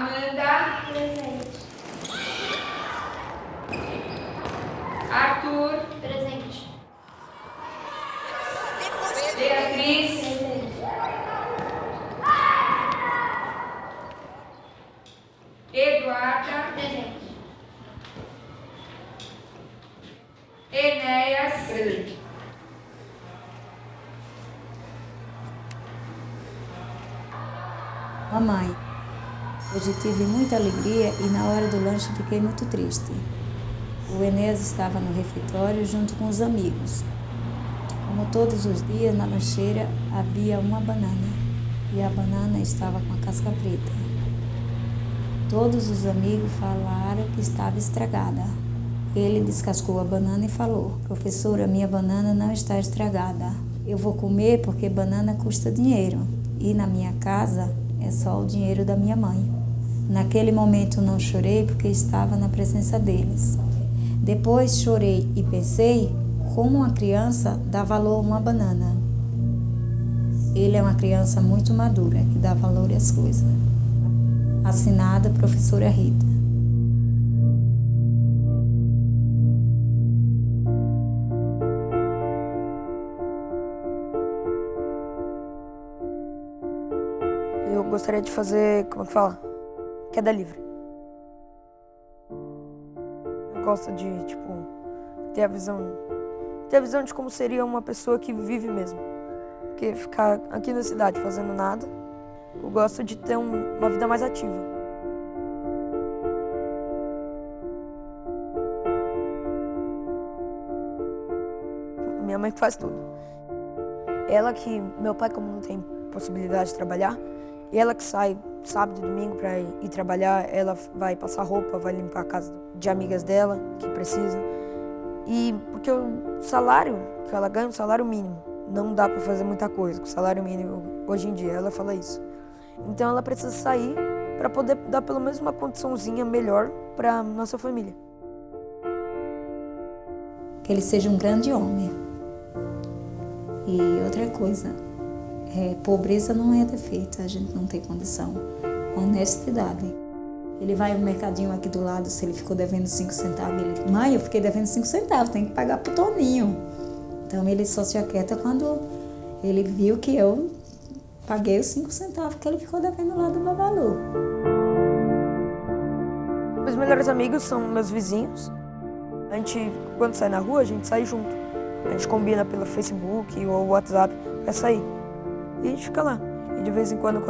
Amanda. Presente. Arthur. Presente. Beatriz. Presente. Eduarda. Presente. Enéas. Presente. Mamãe, hoje tive muita alegria e na hora do lanche fiquei muito triste. O Enéas estava no refeitório junto com os amigos. Como todos os dias, na lancheira havia uma banana e a banana estava com a casca preta. Todos os amigos falaram que estava estragada. Ele descascou a banana e falou: professora, minha banana não está estragada. Eu vou comer porque banana custa dinheiro e na minha casa é só o dinheiro da minha mãe. Naquele momento não chorei porque estava na presença deles. Depois chorei e pensei como uma criança dá valor a uma banana. Ele é uma criança muito madura que dá valor às coisas. Assinada professora Rita. Eu gostaria de fazer, como é que fala? Queda livre. Eu gosto de, ter a visão de como seria uma pessoa que vive mesmo. Porque ficar aqui na cidade fazendo nada, eu gosto de ter uma vida mais ativa. Minha mãe que faz tudo. Ela que, meu pai como não tem possibilidade de trabalhar, e ela que sai sábado e domingo para ir trabalhar, ela vai passar roupa, vai limpar a casa de amigas dela que precisam. E porque o salário que ela ganha, um salário mínimo, não dá para fazer muita coisa com o salário mínimo hoje em dia, ela fala isso. Então ela precisa sair para poder dar pelo menos uma condiçãozinha melhor para nossa família. Que ele seja um grande homem. E outra coisa, pobreza não é defeito, a gente não tem condição. Honestidade. Ele vai no mercadinho aqui do lado, se ele ficou devendo 5 centavos, ele: mãe, eu fiquei devendo 5 centavos, tem que pagar pro Toninho. Então ele só se aquieta quando ele viu que eu paguei os 5 centavos que ele ficou devendo lá do Babalu. Meus melhores amigos são meus vizinhos. A gente, quando sai na rua, a gente sai junto. A gente combina pelo Facebook ou WhatsApp pra sair. E a gente fica lá. E de vez em quando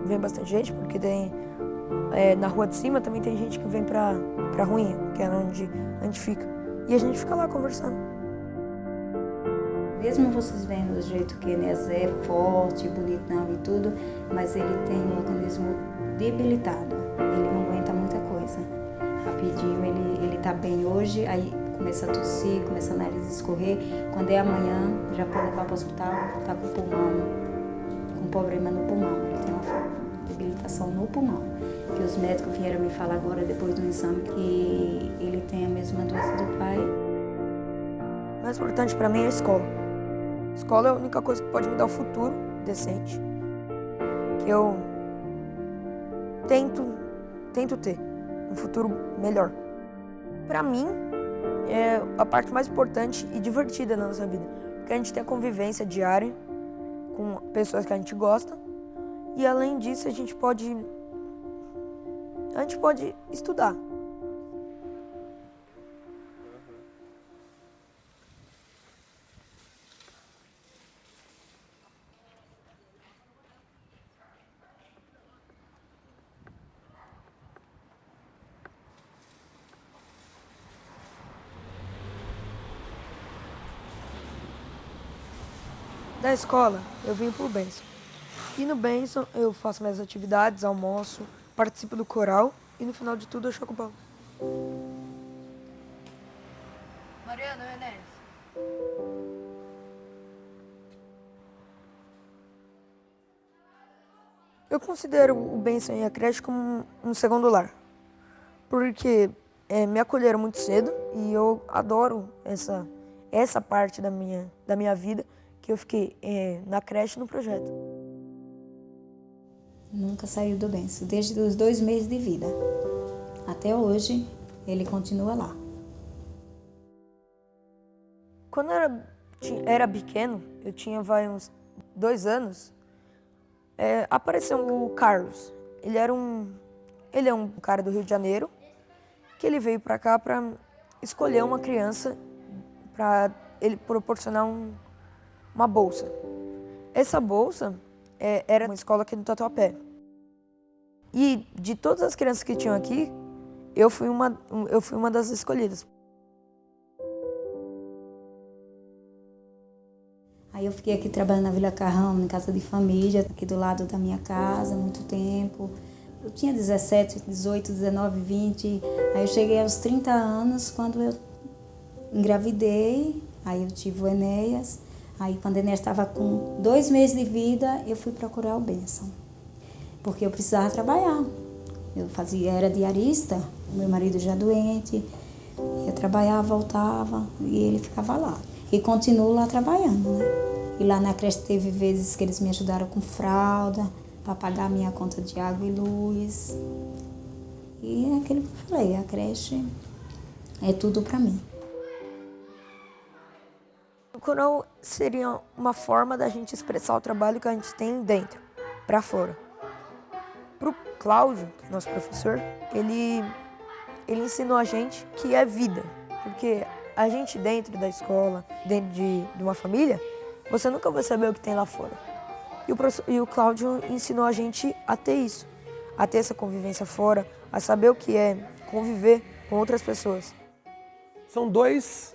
vem bastante gente, porque tem na rua de cima também tem gente que vem pra ruinha, que é onde a gente fica. E a gente fica lá conversando. Mesmo vocês vendo o jeito que Enéas é forte, bonitão e tudo, mas ele tem um organismo debilitado. Ele não aguenta muita coisa. Rapidinho ele tá bem hoje, aí começa a tossir, começa a nariz escorrer. Quando é amanhã, já pode levar para o hospital, tá com o pulmão, com problema no pulmão. Ele tem uma debilitação no pulmão. Que os médicos vieram me falar agora, depois do exame, que ele tem a mesma doença do pai. O mais importante para mim é a escola. A escola é a única coisa que pode me dar um futuro decente. Que eu tento ter um futuro melhor. Para mim, é a parte mais importante e divertida da nossa vida. Porque a gente tem a convivência diária com pessoas que a gente gosta. E além disso, a gente pode estudar. Da escola, eu vim pro Benção. E no Benção, eu faço minhas atividades, almoço, participo do coral e no final de tudo eu choco bola. Mariana, Enéas. Eu considero o Benção e a creche como um segundo lar. Porque me acolheram muito cedo e eu adoro essa parte da minha vida que eu fiquei na creche e no projeto. Nunca saiu do berço, desde os 2 meses de vida. Até hoje, ele continua lá. Quando eu era pequeno, eu tinha uns 2 anos, apareceu o Carlos. Ele é um cara do Rio de Janeiro, que ele veio para cá para escolher uma criança para ele proporcionar uma bolsa. Essa bolsa era uma escola aqui no Tatuapé. E de todas as crianças que tinham aqui, eu fui uma das escolhidas. Aí eu fiquei aqui trabalhando na Vila Carrão, em casa de família, aqui do lado da minha casa, muito tempo. Eu tinha 17, 18, 19, 20. Aí eu cheguei aos 30 anos, quando eu engravidei. Aí eu tive o Enéas. Aí quando o Enéas estava com 2 meses de vida, eu fui procurar o Benção. Porque eu precisava trabalhar. Era diarista, meu marido já doente. Eu trabalhava, voltava e ele ficava lá. E continuo lá trabalhando, né? E lá na creche teve vezes que eles me ajudaram com fralda, para pagar a minha conta de água e luz. E é aquilo que eu falei, a creche é tudo para mim. O coral seria uma forma da gente expressar o trabalho que a gente tem dentro, para fora. Para o Cláudio, que é nosso professor, ele ensinou a gente que é vida, porque a gente dentro da escola, dentro de uma família, você nunca vai saber o que tem lá fora. E o Cláudio ensinou a gente a ter isso, a ter essa convivência fora, a saber o que é conviver com outras pessoas. São dois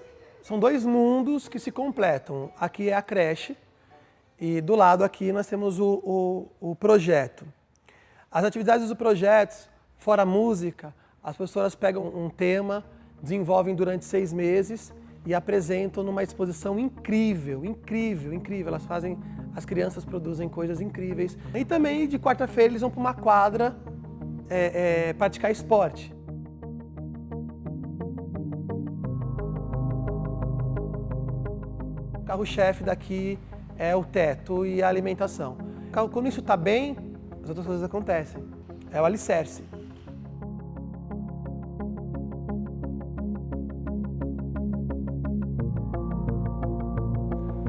mundos que se completam. Aqui é a creche e do lado aqui nós temos o projeto. As atividades do projeto, fora a música, as professoras pegam um tema, desenvolvem durante 6 meses e apresentam numa exposição incrível, incrível, incrível. As crianças produzem coisas incríveis. E também de quarta-feira eles vão para uma quadra praticar esporte. O carro-chefe daqui é o teto e a alimentação. Quando isso está bem, as outras coisas acontecem. É o alicerce.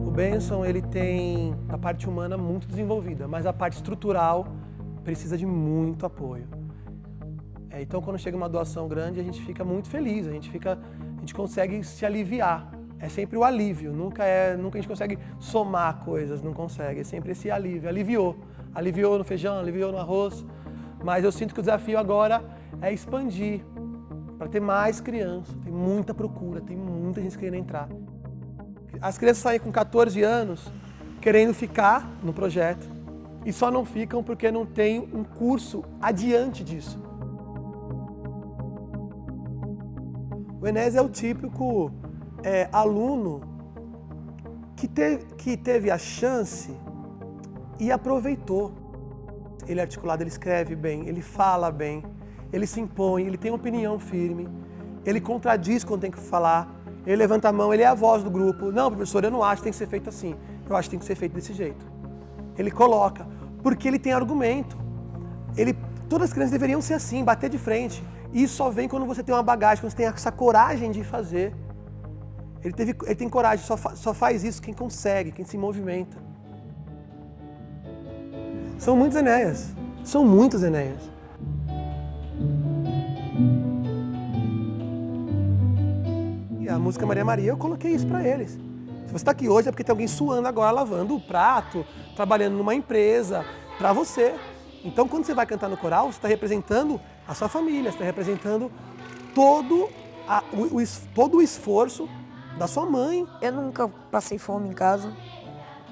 O Benção, ele tem a parte humana muito desenvolvida, mas a parte estrutural precisa de muito apoio. Então, quando chega uma doação grande, a gente fica muito feliz, a gente consegue se aliviar. É sempre o alívio, nunca a gente consegue somar coisas, não consegue, é sempre esse alívio. Aliviou no feijão, aliviou no arroz, mas eu sinto que o desafio agora é expandir, para ter mais crianças, tem muita procura, tem muita gente querendo entrar. As crianças saem com 14 anos querendo ficar no projeto e só não ficam porque não tem um curso adiante disso. O Enéas é o típico aluno que teve a chance e aproveitou. Ele é articulado, ele escreve bem, ele fala bem, ele se impõe, ele tem opinião firme, ele contradiz quando tem que falar, ele levanta a mão, ele é a voz do grupo. Não, professor, eu não acho que tem que ser feito assim, eu acho que tem que ser feito desse jeito. Ele coloca, porque ele tem argumento. Todas as crianças deveriam ser assim, bater de frente. E isso só vem quando você tem uma bagagem, quando você tem essa coragem de fazer. Ele tem coragem, só faz isso quem consegue, quem se movimenta. São muitos Enéas, são muitos Enéas. E a música Maria Maria, eu coloquei isso para eles. Se você está aqui hoje é porque tem alguém suando agora, lavando o prato, trabalhando numa empresa, para você. Então, quando você vai cantar no coral, você está representando a sua família, você está representando todo o esforço da sua mãe. Eu nunca passei fome em casa,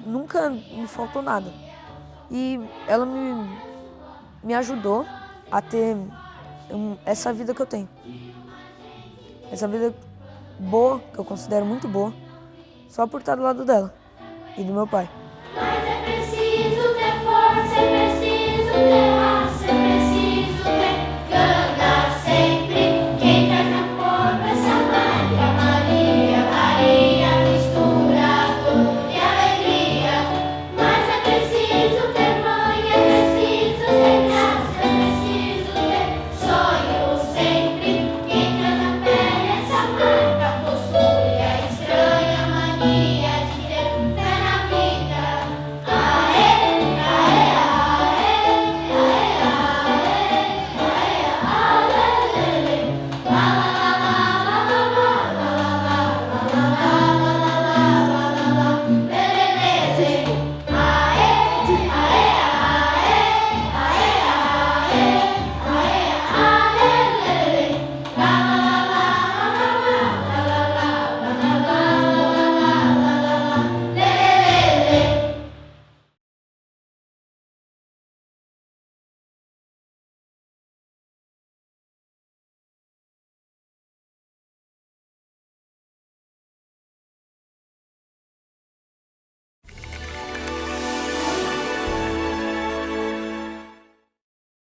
nunca me faltou nada. E ela me ajudou a ter essa vida que eu tenho. Essa vida boa, que eu considero muito boa, só por estar do lado dela e do meu pai. Mas é preciso ter força, é preciso ter